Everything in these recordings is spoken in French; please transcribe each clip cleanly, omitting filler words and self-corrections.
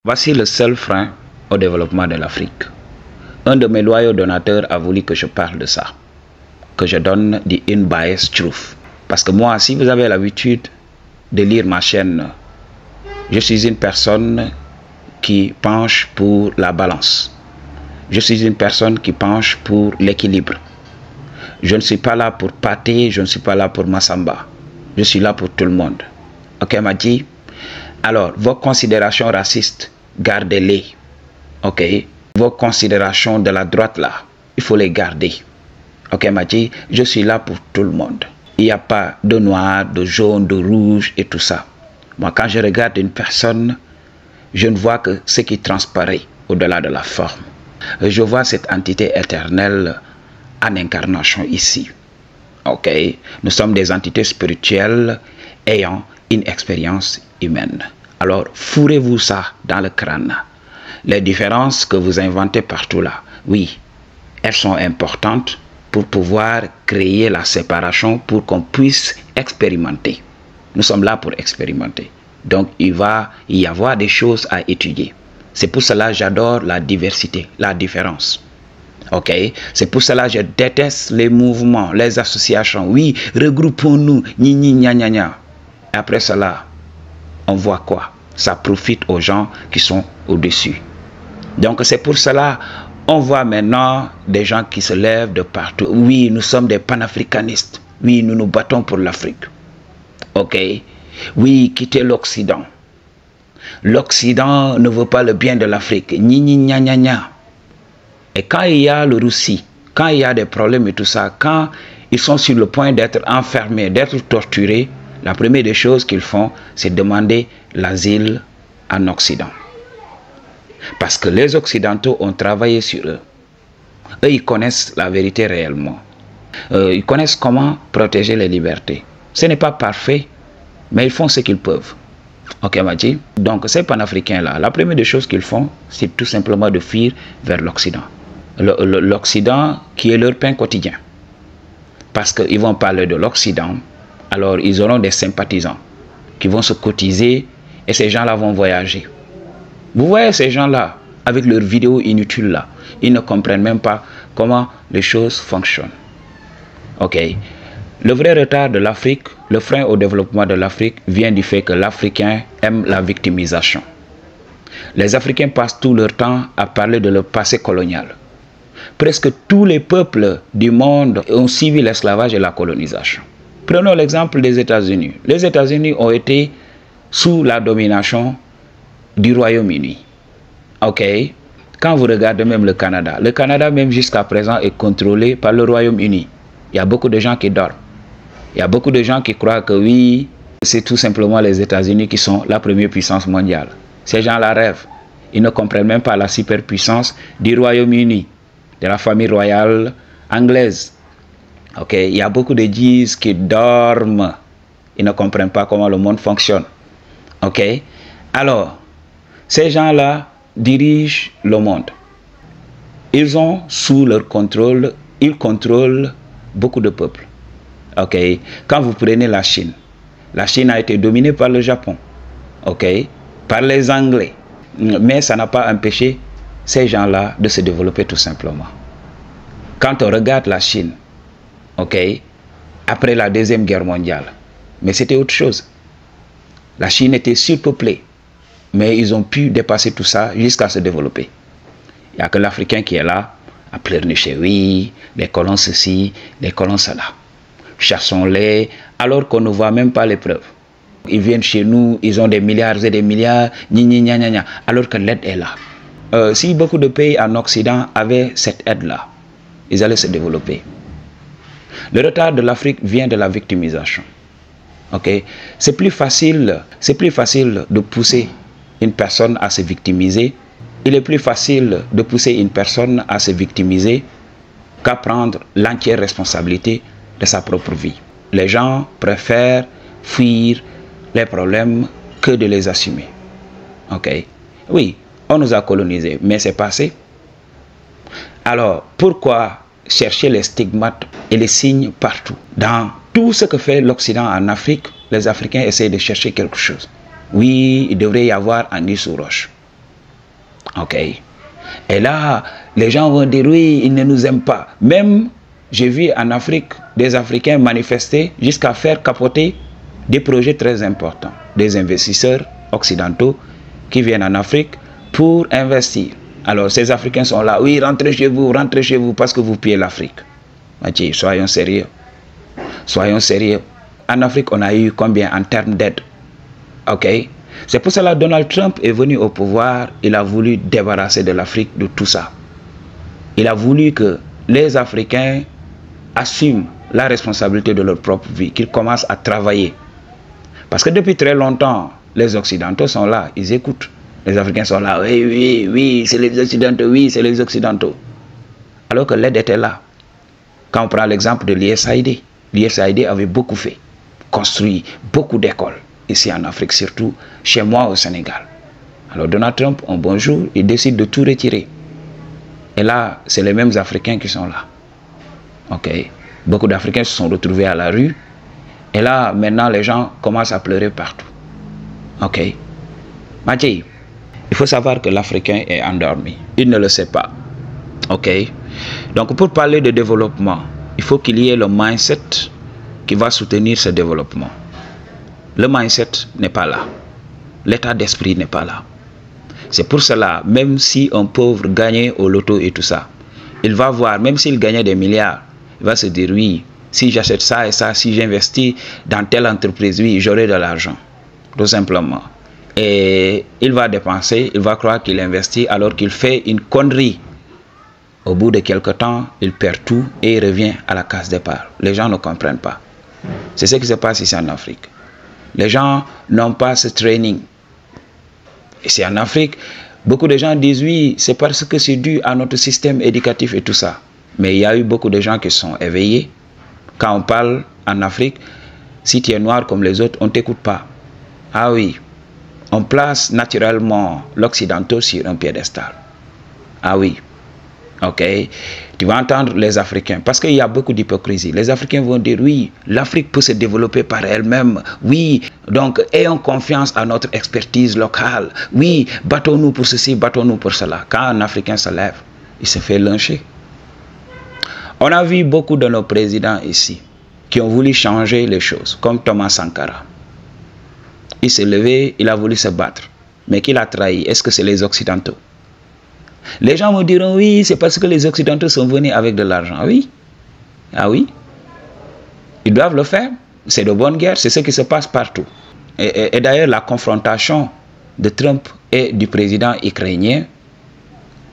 Voici le seul frein au développement de l'Afrique. Un de mes loyaux donateurs a voulu que je parle de ça, que je donne the unbiased truth. Parce que moi, si vous avez l'habitude de lire ma chaîne, je suis une personne qui penche pour la balance. Je suis une personne qui penche pour l'équilibre. Je ne suis pas là pour pâter, je ne suis pas là pour Massamba. Je suis là pour tout le monde. Ok, Madji? Alors, vos considérations racistes, gardez-les. Ok? Vos considérations de la droite là, il faut les garder. Ok, Madji? Je suis là pour tout le monde. Il n'y a pas de noir, de jaune, de rouge et tout ça. Moi, quand je regarde une personne, je ne vois que ce qui transparaît au-delà de la forme. Je vois cette entité éternelle en incarnation ici. Ok? Nous sommes des entités spirituelles ayant une expérience humaine. Alors, fourrez-vous ça dans le crâne. Les différences que vous inventez partout là, oui, elles sont importantes pour pouvoir créer la séparation pour qu'on puisse expérimenter. Nous sommes là pour expérimenter. Donc, il va y avoir des choses à étudier. C'est pour cela que j'adore la diversité, la différence. Ok? C'est pour cela que je déteste les mouvements, les associations. Oui, regroupons-nous, gna gna gna gna. Après cela, on voit quoi? Ça profite aux gens qui sont au-dessus. Donc, c'est pour cela on voit maintenant des gens qui se lèvent de partout. Oui, nous sommes des panafricanistes. Oui, nous nous battons pour l'Afrique. Ok? Oui, quittez l'Occident. L'Occident ne veut pas le bien de l'Afrique. Gna gna gna gna. Et quand il y a le roussi, quand il y a des problèmes et tout ça, quand ils sont sur le point d'être enfermés, d'être torturés, la première des choses qu'ils font, c'est demander l'asile en Occident. Parce que les Occidentaux ont travaillé sur eux. Eux, ils connaissent la vérité réellement. Ils connaissent comment protéger les libertés. Ce n'est pas parfait, mais ils font ce qu'ils peuvent. Ok, Madji? Donc, ces panafricains-là, la première des choses qu'ils font, c'est tout simplement de fuir vers l'Occident. L'Occident qui est leur pain quotidien. Parce qu'ils vont parler de l'Occident, alors ils auront des sympathisants qui vont se cotiser et ces gens-là vont voyager. Vous voyez ces gens-là, avec leurs vidéos inutiles là, ils ne comprennent même pas comment les choses fonctionnent. Ok? Le vrai retard de l'Afrique, le frein au développement de l'Afrique vient du fait que l'Africain aime la victimisation. Les Africains passent tout leur temps à parler de leur passé colonial. Presque tous les peuples du monde ont suivi l'esclavage et la colonisation. Prenons l'exemple des États-Unis. Les États-Unis ont été sous la domination du Royaume-Uni. Ok? Quand vous regardez même le Canada même jusqu'à présent est contrôlé par le Royaume-Uni. Il y a beaucoup de gens qui dorment. Il y a beaucoup de gens qui croient que oui, c'est tout simplement les États-Unis qui sont la première puissance mondiale. Ces gens-là rêvent. Ils ne comprennent même pas la superpuissance du Royaume-Uni, de la famille royale anglaise. Ok? Il y a beaucoup de Djis qui dorment. Ils ne comprennent pas comment le monde fonctionne. Ok? Alors, ces gens-là dirigent le monde. Ils ont sous leur contrôle, ils contrôlent beaucoup de peuples. Ok? Quand vous prenez la Chine a été dominée par le Japon. Ok? Par les Anglais. Mais ça n'a pas empêché ces gens-là de se développer tout simplement. Quand on regarde la Chine, ok? Après la Deuxième Guerre mondiale, mais c'était autre chose. La Chine était surpeuplée. Mais ils ont pu dépasser tout ça jusqu'à se développer. Il n'y a que l'Africain qui est là, à pleurnicher, oui, les colons ceci, les colons cela. Chassons-les, alors qu'on ne voit même pas les preuves. Ils viennent chez nous, ils ont des milliards et des milliards, alors que l'aide est là. Si beaucoup de pays en Occident avaient cette aide-là, ils allaient se développer. Le retard de l'Afrique vient de la victimisation. Okay? C'est plus facile de pousser une personne à se victimiser. Il est plus facile de pousser une personne à se victimiser qu'à prendre l'entière responsabilité de sa propre vie. Les gens préfèrent fuir les problèmes que de les assumer. Ok? Oui, on nous a colonisés, mais c'est passé. Alors, pourquoi chercher les stigmates et les signes partout? Dans tout ce que fait l'Occident en Afrique, les Africains essayent de chercher quelque chose. Oui, il devrait y avoir anguille sous roche. Ok. Et là, les gens vont dire, oui, ils ne nous aiment pas. Même, j'ai vu en Afrique, des Africains manifester jusqu'à faire capoter des projets très importants. Des investisseurs occidentaux qui viennent en Afrique pour investir. Alors, ces Africains sont là, oui, rentrez chez vous, parce que vous pillez l'Afrique. Mathieu, soyons sérieux. Soyons sérieux. En Afrique, on a eu combien en termes d'aide? Ok. C'est pour cela que Donald Trump est venu au pouvoir. Il a voulu débarrasser de l'Afrique de tout ça. Il a voulu que les Africains assument la responsabilité de leur propre vie, qu'ils commencent à travailler. Parce que depuis très longtemps, les Occidentaux sont là, ils écoutent. Les Africains sont là, oui, oui, oui, c'est les Occidentaux, oui, c'est les Occidentaux. Alors que l'aide était là. Quand on prend l'exemple de l'USAID, l'USAID avait beaucoup fait, construit beaucoup d'écoles, ici en Afrique, surtout chez moi au Sénégal. Alors Donald Trump, un bon jour, il décide de tout retirer. Et là, c'est les mêmes Africains qui sont là. Ok. Beaucoup d'Africains se sont retrouvés à la rue. Et là, maintenant, les gens commencent à pleurer partout. Ok. Mathieu, il faut savoir que l'Africain est endormi. Il ne le sait pas. Ok. Donc, pour parler de développement, il faut qu'il y ait le mindset qui va soutenir ce développement. Le mindset n'est pas là. L'état d'esprit n'est pas là. C'est pour cela, même si un pauvre gagnait au loto et tout ça, il va voir, même s'il gagnait des milliards, il va se dire, oui, si j'achète ça et ça, si j'investis dans telle entreprise, oui, j'aurai de l'argent. Tout simplement. Et il va dépenser, il va croire qu'il investit alors qu'il fait une connerie. Au bout de quelque temps, il perd tout et il revient à la case départ. Les gens ne comprennent pas. C'est ce qui se passe ici en Afrique. Les gens n'ont pas ce training. Ici en Afrique, beaucoup de gens disent oui, c'est parce que c'est dû à notre système éducatif et tout ça. Mais il y a eu beaucoup de gens qui sont éveillés. Quand on parle en Afrique, si tu es noir comme les autres, on ne t'écoute pas. Ah oui, on place naturellement l'occidental sur un piédestal. Ah oui, ok. Tu vas entendre les Africains, parce qu'il y a beaucoup d'hypocrisie. Les Africains vont dire, oui, l'Afrique peut se développer par elle-même. Oui, donc ayons confiance à notre expertise locale. Oui, battons-nous pour ceci, battons-nous pour cela. Quand un Africain se lève, il se fait lyncher. On a vu beaucoup de nos présidents ici qui ont voulu changer les choses, comme Thomas Sankara. Il s'est levé, il a voulu se battre. Mais qui l'a trahi? Est-ce que c'est les Occidentaux? Les gens me diront, oui, c'est parce que les Occidentaux sont venus avec de l'argent. Ah oui? Ah oui? Ils doivent le faire. C'est de bonne guerre, c'est ce qui se passe partout. Et d'ailleurs, la confrontation de Trump et du président ukrainien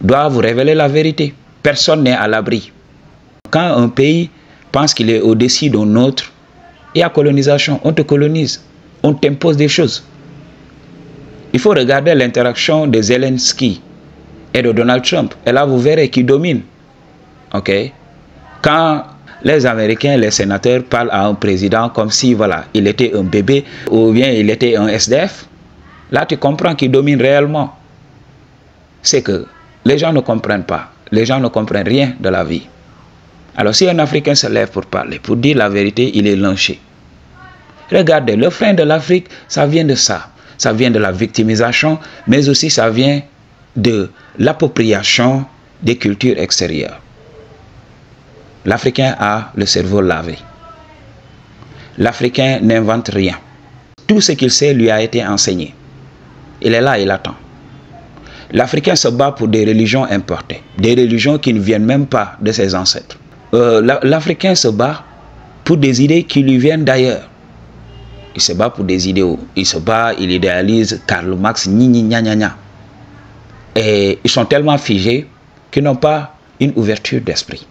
doit vous révéler la vérité. Personne n'est à l'abri. Quand un pays pense qu'il est au-dessus d'un autre, il y a colonisation, on te colonise, on t'impose des choses. Il faut regarder l'interaction de Zelensky et de Donald Trump. Et là, vous verrez qui domine. Ok? Quand les Américains, les sénateurs parlent à un président comme si, voilà, il était un bébé ou bien il était un SDF, là, tu comprends qui domine réellement. C'est que les gens ne comprennent pas. Les gens ne comprennent rien de la vie. Alors, si un Africain se lève pour parler, pour dire la vérité, il est lynché. Regardez, le frein de l'Afrique, ça vient de ça. Ça vient de la victimisation, mais aussi ça vient de l'appropriation des cultures extérieures. L'Africain a le cerveau lavé. L'Africain n'invente rien. Tout ce qu'il sait lui a été enseigné. Il est là, il attend. L'Africain se bat pour des religions importées, des religions qui ne viennent même pas de ses ancêtres. L'Africain se bat pour des idées qui lui viennent d'ailleurs. Il se bat pour des idéaux. Il se bat, il idéalise Karl Marx, Et ils sont tellement figés qu'ils n'ont pas une ouverture d'esprit.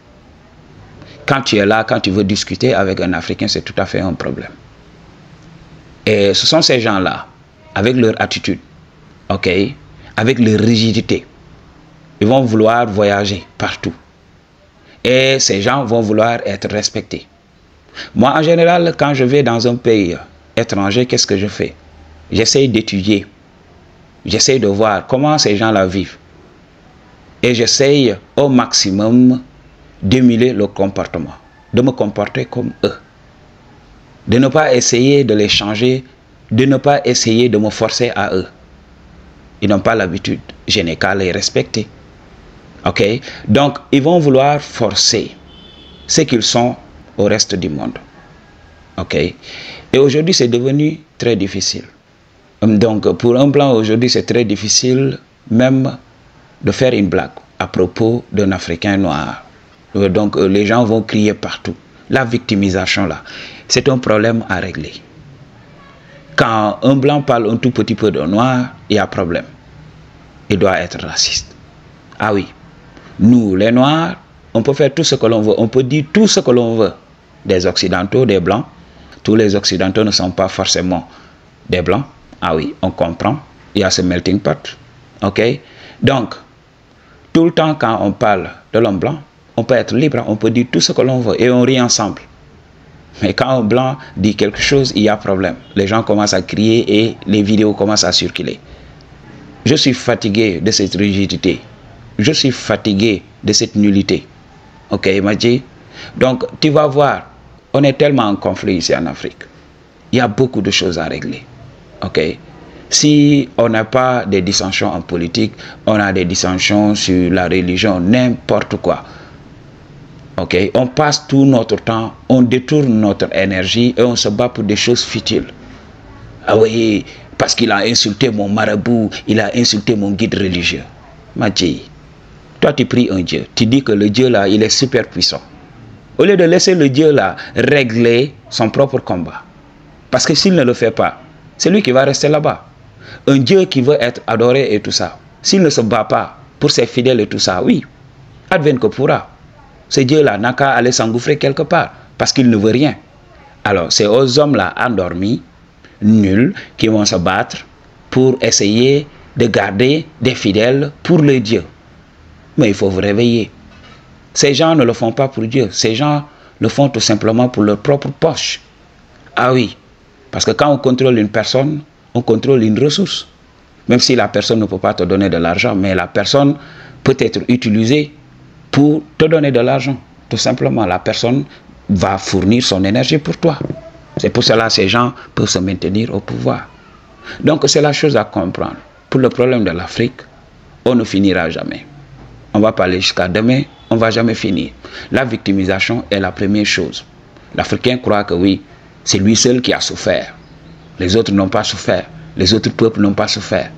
Quand tu es là, quand tu veux discuter avec un Africain, c'est tout à fait un problème. Et ce sont ces gens-là, avec leur attitude, ok, avec leur rigidité, ils vont vouloir voyager partout. Et ces gens vont vouloir être respectés. Moi, en général, quand je vais dans un pays étranger, qu'est-ce que je fais? J'essaie d'étudier. J'essaie de voir comment ces gens-là vivent. Et j'essaie au maximum d'émuler leur comportement, de me comporter comme eux. De ne pas essayer de les changer, de ne pas essayer de me forcer à eux. Ils n'ont pas l'habitude. Je n'ai qu'à les respecter. Ok? Donc, ils vont vouloir forcer ce qu'ils sont au reste du monde. Ok? Et aujourd'hui, c'est devenu très difficile. Donc, pour un blanc, aujourd'hui, c'est très difficile même de faire une blague à propos d'un Africain noir. Donc, les gens vont crier partout. La victimisation, là, c'est un problème à régler. Quand un blanc parle un tout petit peu de noir, il y a problème. Il doit être raciste. Ah oui. Nous, les noirs, on peut faire tout ce que l'on veut. On peut dire tout ce que l'on veut. Des occidentaux, des blancs. Tous les occidentaux ne sont pas forcément des blancs. Ah oui, on comprend. Il y a ce melting pot. Ok? Donc, tout le temps quand on parle de l'homme blanc, on peut être libre, on peut dire tout ce que l'on veut et on rit ensemble. Mais quand un blanc dit quelque chose, il y a problème. Les gens commencent à crier et les vidéos commencent à circuler. Je suis fatigué de cette rigidité. Je suis fatigué de cette nullité. Ok, Madji? Donc, tu vas voir, on est tellement en conflit ici en Afrique. Il y a beaucoup de choses à régler. Ok? Si on n'a pas des dissensions en politique, on a des dissensions sur la religion, n'importe quoi. Ok? On passe tout notre temps, on détourne notre énergie et on se bat pour des choses futiles. Ah oui, parce qu'il a insulté mon marabout, il a insulté mon guide religieux. Madji, toi tu pries un Dieu, tu dis que le Dieu là, il est super puissant. Au lieu de laisser le Dieu là régler son propre combat. Parce que s'il ne le fait pas, c'est lui qui va rester là-bas. Un Dieu qui veut être adoré et tout ça, s'il ne se bat pas pour ses fidèles et tout ça, oui, advienne que pourra. Ce Dieu-là n'a qu'à aller s'engouffrer quelque part, parce qu'il ne veut rien. Alors, c'est aux hommes-là endormis, nuls, qui vont se battre pour essayer de garder des fidèles pour le Dieu. Mais il faut vous réveiller. Ces gens ne le font pas pour Dieu, ces gens le font tout simplement pour leur propre poche. Ah oui, parce que quand on contrôle une personne, on contrôle une ressource. Même si la personne ne peut pas te donner de l'argent, mais la personne peut être utilisée pour te donner de l'argent. Tout simplement, la personne va fournir son énergie pour toi. C'est pour cela que ces gens peuvent se maintenir au pouvoir. Donc, c'est la chose à comprendre. Pour le problème de l'Afrique, on ne finira jamais. On va parler jusqu'à demain, on ne va jamais finir. La victimisation est la première chose. L'Africain croit que oui, c'est lui seul qui a souffert. Les autres n'ont pas souffert. Les autres peuples n'ont pas souffert.